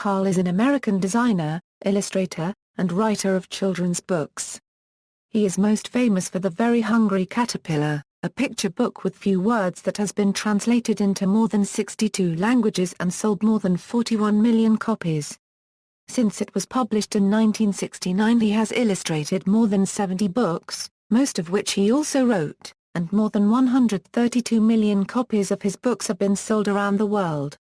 Carle is an American designer, illustrator, and writer of children's books. He is most famous for The Very Hungry Caterpillar, a picture book with few words that has been translated into more than 62 languages and sold more than 41 million copies. Since it was published in 1969, he has illustrated more than 70 books, most of which he also wrote, and more than 132 million copies of his books have been sold around the world.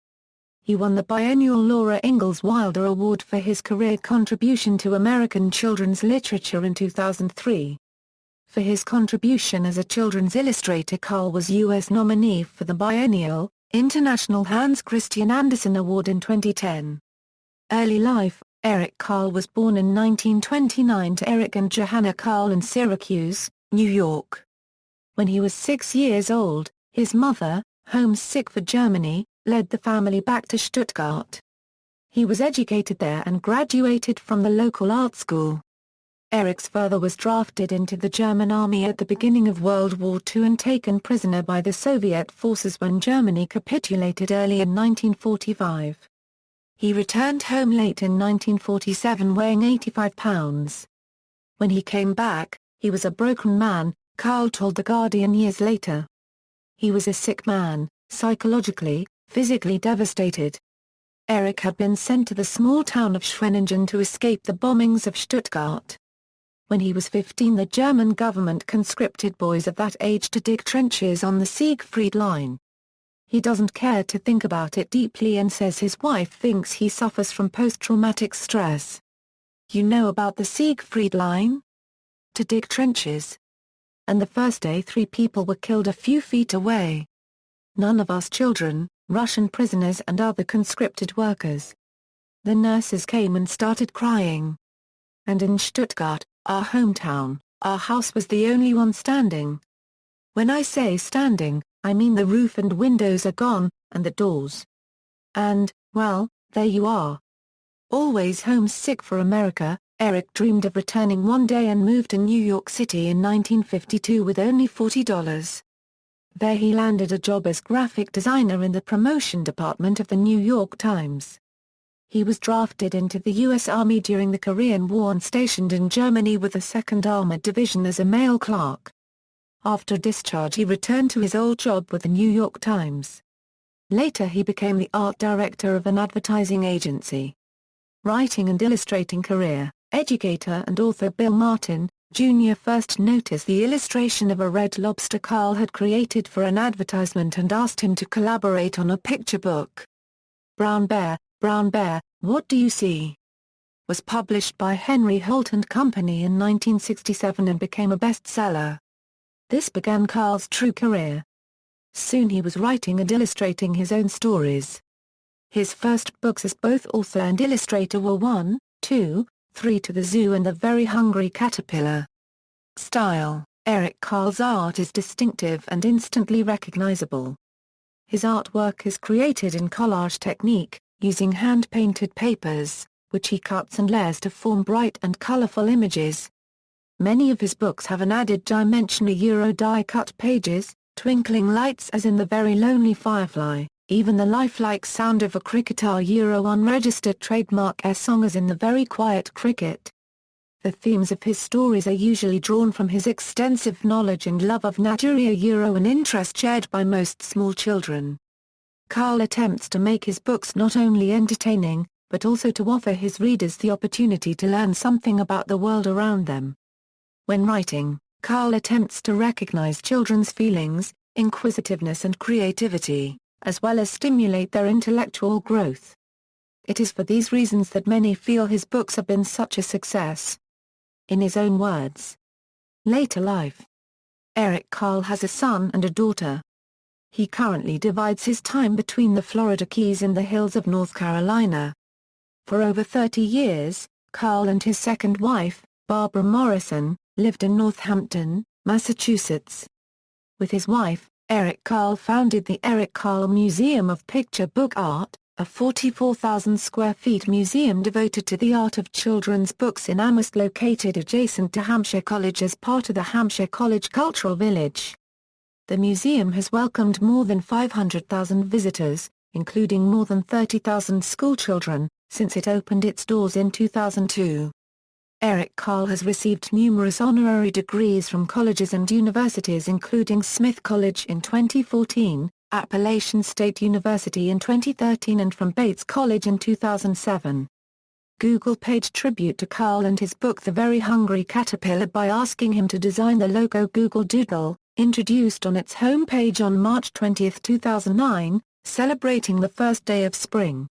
He won the biennial Laura Ingalls Wilder Award for his career contribution to American children's literature in 2003. For his contribution as a children's illustrator, Carle was U.S. nominee for the biennial, International Hans Christian Andersen Award in 2010. Early life: Eric Carle was born in 1929 to Eric and Johanna Carle in Syracuse, New York. When he was 6 years old, his mother, homesick for Germany, led the family back to Stuttgart. He was educated there and graduated from the local art school. Eric's father was drafted into the German army at the beginning of World War II and taken prisoner by the Soviet forces when Germany capitulated early in 1945. He returned home late in 1947 weighing 85 pounds. When he came back, he was a broken man, Carle told The Guardian years later. He was a sick man, psychologically, physically devastated. Eric had been sent to the small town of Schwenningen to escape the bombings of Stuttgart. When he was 15, the German government conscripted boys of that age to dig trenches on the Siegfried Line. He doesn't care to think about it deeply and says his wife thinks he suffers from post-traumatic stress. You know about the Siegfried Line? To dig trenches. And the first day 3 people were killed a few feet away. None of us children, Russian prisoners and other conscripted workers. The nurses came and started crying. And in Stuttgart, our hometown, our house was the only one standing. When I say standing, I mean the roof and windows are gone, and the doors. And, well, there you are. Always homesick for America, Eric dreamed of returning one day and moved to New York City in 1952 with only $40. There he landed a job as graphic designer in the promotion department of the New York Times. He was drafted into the U.S. Army during the Korean War and stationed in Germany with the 2nd Armored Division as a mail clerk. After discharge, he returned to his old job with the New York Times. Later he became the art director of an advertising agency. Writing and illustrating career: educator and author Bill Martin, Jr. first noticed the illustration of a red lobster Carle had created for an advertisement and asked him to collaborate on a picture book. Brown Bear, What Do You See? Was published by Henry Holt and Company in 1967 and became a bestseller. This began Carle's true career. Soon he was writing and illustrating his own stories. His first books as both author and illustrator were 1, 2, 3 To the Zoo and The Very Hungry Caterpillar. Style: Eric Carle's art is distinctive and instantly recognizable. His artwork is created in collage technique, using hand-painted papers, which he cuts and layers to form bright and colorful images. Many of his books have an added dimension: die-cut pages, twinkling lights as in The Very Lonely Firefly, even the lifelike sound of a cricketer unregistered trademark song as in The Very Quiet Cricket. The themes of his stories are usually drawn from his extensive knowledge and love of nature, an interest shared by most small children. Carle attempts to make his books not only entertaining, but also to offer his readers the opportunity to learn something about the world around them. When writing, Carle attempts to recognize children's feelings, inquisitiveness and creativity, as well as stimulate their intellectual growth. It is for these reasons that many feel his books have been such a success. In his own words. Later life: Eric Carle has a son and a daughter. He currently divides his time between the Florida Keys and the hills of North Carolina. For over 30 years, Carle and his second wife, Barbara Morrison, lived in Northampton, Massachusetts. With his wife, Eric Carle founded the Eric Carle Museum of Picture Book Art, a 44,000 square feet museum devoted to the art of children's books in Amherst, located adjacent to Hampshire College as part of the Hampshire College Cultural Village. The museum has welcomed more than 500,000 visitors, including more than 30,000 schoolchildren, since it opened its doors in 2002. Eric Carle has received numerous honorary degrees from colleges and universities including Smith College in 2014, Appalachian State University in 2013 and from Bates College in 2007. Google paid tribute to Carle and his book The Very Hungry Caterpillar by asking him to design the logo Google Doodle, introduced on its homepage on March 20, 2009, celebrating the first day of spring.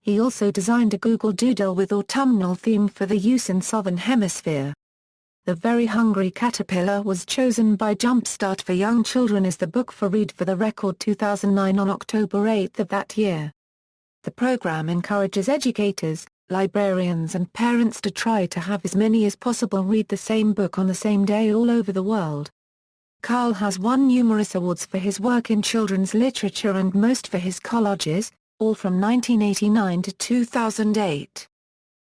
He also designed a Google Doodle with autumnal theme for the use in Southern Hemisphere. The Very Hungry Caterpillar was chosen by Jumpstart for Young Children as the book for Read for the Record 2009 on October 8 of that year. The program encourages educators, librarians and parents to try to have as many as possible read the same book on the same day all over the world. Carle has won numerous awards for his work in children's literature and most for his collages, all from 1989 to 2008.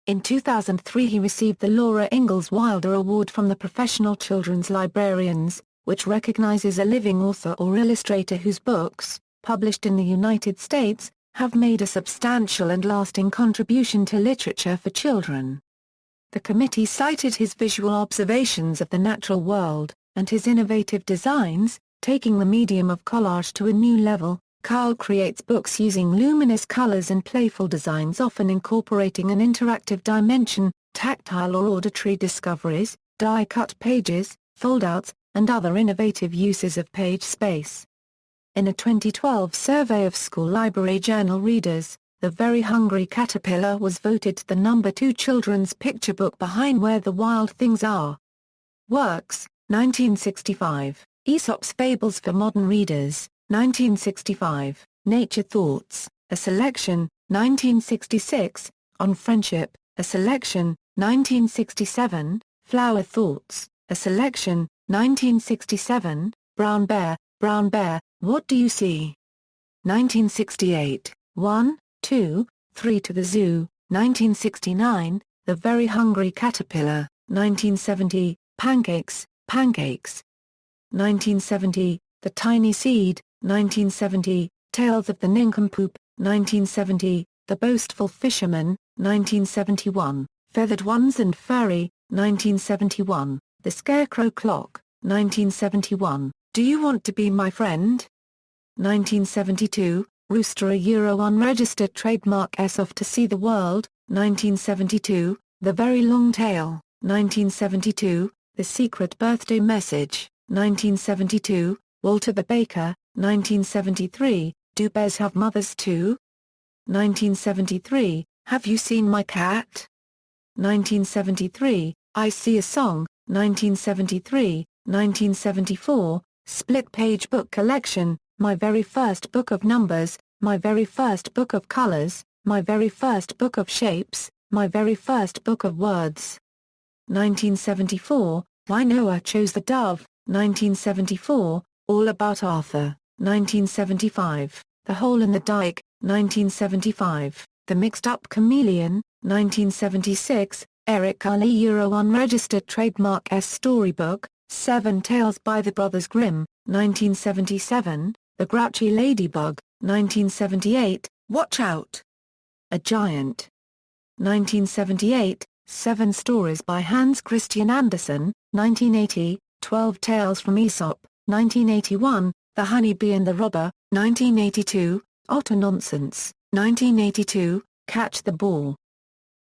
In 2003 he received the Laura Ingalls Wilder Award from the Professional Children's Librarians, which recognizes a living author or illustrator whose books, published in the United States, have made a substantial and lasting contribution to literature for children. The committee cited his visual observations of the natural world, and his innovative designs, taking the medium of collage to a new level. Carle creates books using luminous colors and playful designs, often incorporating an interactive dimension, tactile or auditory discoveries, die-cut pages, foldouts, and other innovative uses of page space. In a 2012 survey of school library journal readers, The Very Hungry Caterpillar was voted the #2 children's picture book behind Where the Wild Things Are. Works, 1965, Aesop's Fables for Modern Readers, 1965, Nature Thoughts, a selection, 1966, On Friendship, a selection, 1967, Flower Thoughts, a selection, 1967, Brown Bear, What Do You See? 1968, 1, 2, 3 to the Zoo, 1969, The Very Hungry Caterpillar, 1970, Pancakes, 1970, The Tiny Seed, 1970, Tales of the Nincompoop, 1970, The Boastful Fisherman, 1971, Feathered Ones and Furry, 1971, The Scarecrow Clock, 1971, Do You Want to Be My Friend? 1972, Rooster Unregistered Trademark S Off to See the World, 1972, The Very Long Tail, 1972, The Secret Birthday Message, 1972, Walter the Baker, 1973, Do Bears Have Mothers Too? 1973, Have You Seen My Cat? 1973, I See a Song, 1973, 1974, Split Page Book Collection, My Very First Book of Numbers, My Very First Book of Colors, My Very First Book of Shapes, My Very First Book of Words. 1974, Why Noah Chose the Dove, 1974, All About Arthur, 1975, The Hole in the Dike, 1975, The Mixed Up Chameleon, 1976, Eric Carle Unregistered Trademark S Storybook, 7 Tales by the Brothers Grimm, 1977, The Grouchy Ladybug, 1978, Watch Out! A Giant. 1978, 7 Stories by Hans Christian Andersen, 1980, 12 Tales from Aesop, 1981, The Honey Bee and the Robber, 1982, Otter Nonsense, 1982, Catch the Ball.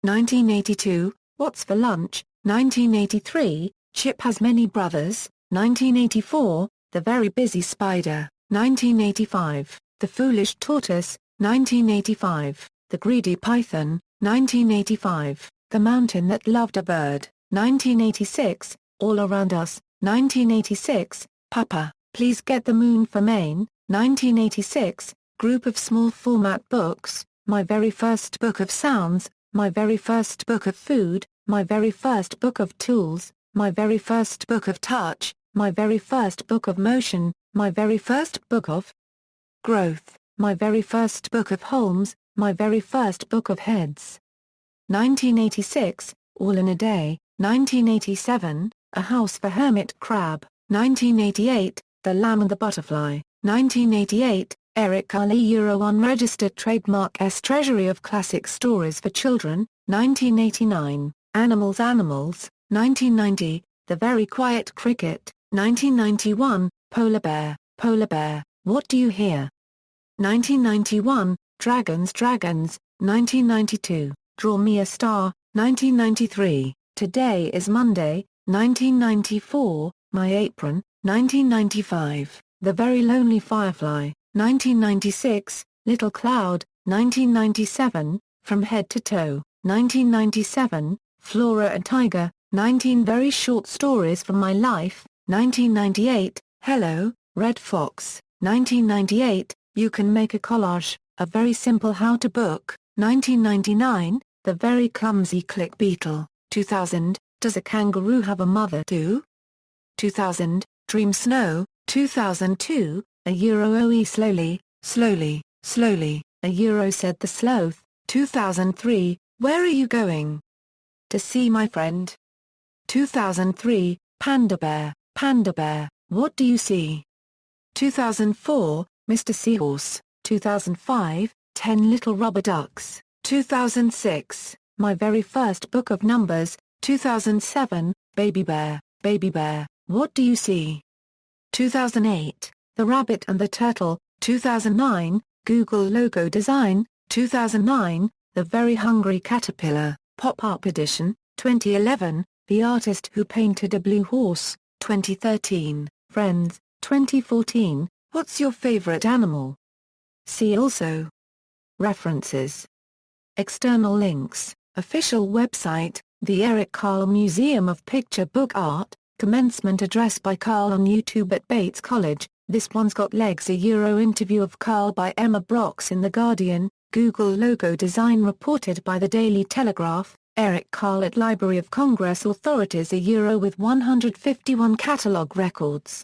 1982, What's for Lunch, 1983, Chip Has Many Brothers, 1984, The Very Busy Spider, 1985, The Foolish Tortoise, 1985, The Greedy Python, 1985, The Mountain That Loved a Bird, 1986, All Around Us, 1986, Papa, Please Get the Moon for Maine, 1986, Group of Small Format Books, My Very First Book of Sounds, My Very First Book of Food, My Very First Book of Tools, My Very First Book of Touch, My Very First Book of Motion, My Very First Book of Growth, My Very First Book of Holmes, My Very First Book of Heads. 1986, All in a Day, 1987, A House for Hermit Crab, 1988, The Lamb and the Butterfly, 1988, Eric Carle Euro Unregistered Trademark S Treasury of Classic Stories for Children, 1989, Animals 1990, The Very Quiet Cricket, 1991, Polar Bear, What Do You Hear? 1991, Dragons, 1992, Draw Me a Star, 1993, Today is Monday, 1994, My Apron, 1995, The Very Lonely Firefly, 1996, Little Cloud, 1997, From Head to Toe, 1997, Flora and Tiger, 19 Very Short Stories from My Life, 1998, Hello, Red Fox, 1998, You Can Make a Collage, A Very Simple How-To Book, 1999, The Very Clumsy Click Beetle, 2000, Does a Kangaroo Have a Mother Too? 2000, Dream Snow, 2002, A Euro OE Slowly, A Euro Said the Sloth, 2003, Where Are You Going? To See My Friend? 2003, Panda Bear, What Do You See? 2004, Mr. Seahorse, 2005, 10 Little Rubber Ducks, 2006, My Very First Book of Numbers, 2007, Baby Bear, What Do You See? 2008, The Rabbit and the Turtle, 2009, Google Logo Design, 2009, The Very Hungry Caterpillar, Pop-Up Edition, 2011, The Artist Who Painted a Blue Horse, 2013, Friends, 2014, What's Your Favorite Animal? See also. References. External links, Official website, The Eric Carle Museum of Picture Book Art, Commencement address by Carle on YouTube at Bates College, This One's Got Legs. A Euro interview of Carle by Emma Brox in The Guardian, Google Logo Design reported by The Daily Telegraph, Eric Carle at Library of Congress Authorities. A Euro with 151 catalogue records.